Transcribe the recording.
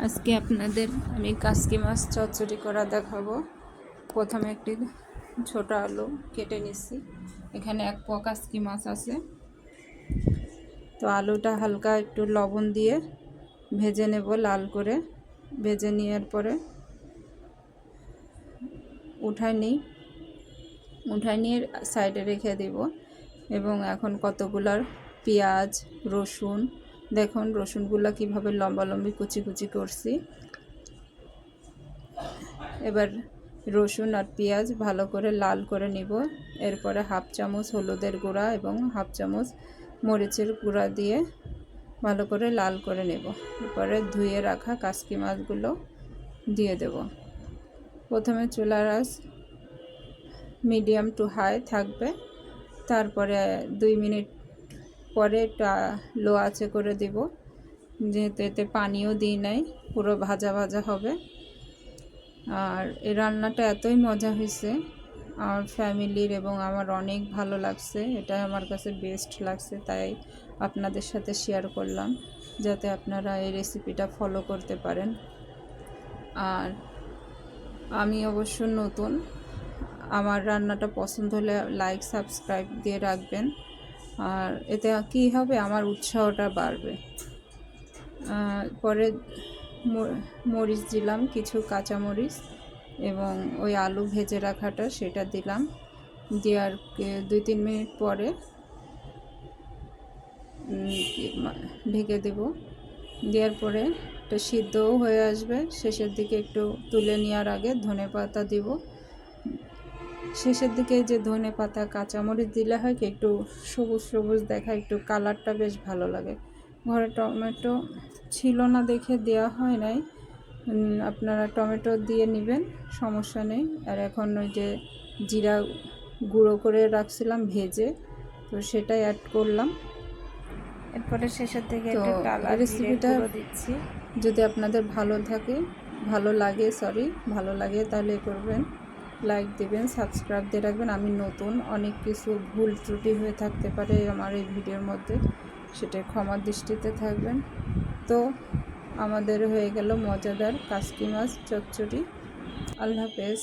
আজকে আপনাদের আমি কাসকি মাছ চচ্চড়ি করা দেখাবো। প্রথমে একটি ছোট আলু কেটে নিচ্ছি। এখানে এক পোয়া কাসকি মাছ আছে। তো আলুটা হালকা একটু লবণ দিয়ে ভেজে নেব, লাল করে ভেজে নেওয়ার পরে উঠায় নিয়ে সাইডে রেখে দেব। এবং এখন কতগুলার পেঁয়াজ, রসুন, দেখুন রসুনগুলো কিভাবে লম্বা লম্বি কুচি কুচি করছি। এবার রসুন আর পেঁয়াজ ভালো করে লাল করে নিব। এরপরে হাফ চামচ হলুদের গুঁড়া এবং হাফ চামচ মরিচের গুঁড়া দিয়ে ভালো করে লাল করে নেব। এরপরে ধুয়ে রাখা কাসকি মাছগুলো দিয়ে দেব। প্রথমে চুলার আঁচ মিডিয়াম টু হাই থাকবে, তারপরে 2 মিনিট পরে এটা লো আঁচে করে দেব, যেহেতু এতে পানিও দিই নাই, পুরো ভাজা ভাজা হবে। আর এই রান্নাটা এতই মজা হয়েছে আমার ফ্যামিলির এবং আমার অনেক ভালো লাগছে। এটা আমার কাছে বেস্ট লাগছে, তাই আপনাদের সাথে শেয়ার করলাম যাতে আপনারা এই রেসিপিটা ফলো করতে পারেন। আর আমি অবশ্য নতুন, আমার রান্নাটা পছন্দ হলে লাইক সাবস্ক্রাইব দিয়ে রাখবেন। আর এতে কী হবে, আমার উৎসাহটা বাড়বে। পরে মরিচ দিলাম, কিছু কাঁচা মরিচ, এবং ওই আলু ভেজে রাখাটা সেটা দিলাম। দেওয়ার 2-3 মিনিট পরে ঢেকে দেব। দেওয়ার পরে এটা সিদ্ধও হয়ে আসবে। শেষের দিকে একটু তুলে নেওয়ার আগে ধনেপাতা দিব। শেষের দিকে যে ধনেপাতা কাঁচামরিচ দিলে হয় কি একটু সবুজ সবুজ দেখা, একটু কালারটা বেশ ভালো লাগে। ঘরে টমেটো ছিল না দেখে দেওয়া হয় নাই, আপনারা টমেটো দিয়ে নেবেন, সমস্যা নেই। আর এখন ওই যে জিরা গুঁড়ো করে রাখছিলাম ভেজে, তো সেটাই অ্যাড করলাম। এরপরে শেষের দিকে তো একটু কালার রেসিপিটা দিচ্ছি। যদি আপনাদের ভালো লাগে তাহলে করবেন, লাইক দিবেন, সাবস্ক্রাইব দিয়ে রাখবেন। আমি নতুন, অনেক কিছু ভুল ত্রুটি হয়ে থাকতে পারে আমার এই ভিডিওর মধ্যে, সেটা ক্ষমার দৃষ্টিতে থাকবেন। তো আমাদের হয়ে গেল মজাদার কাসকি মাছ চচ্চড়ি। আল্লাহ হাফেজ।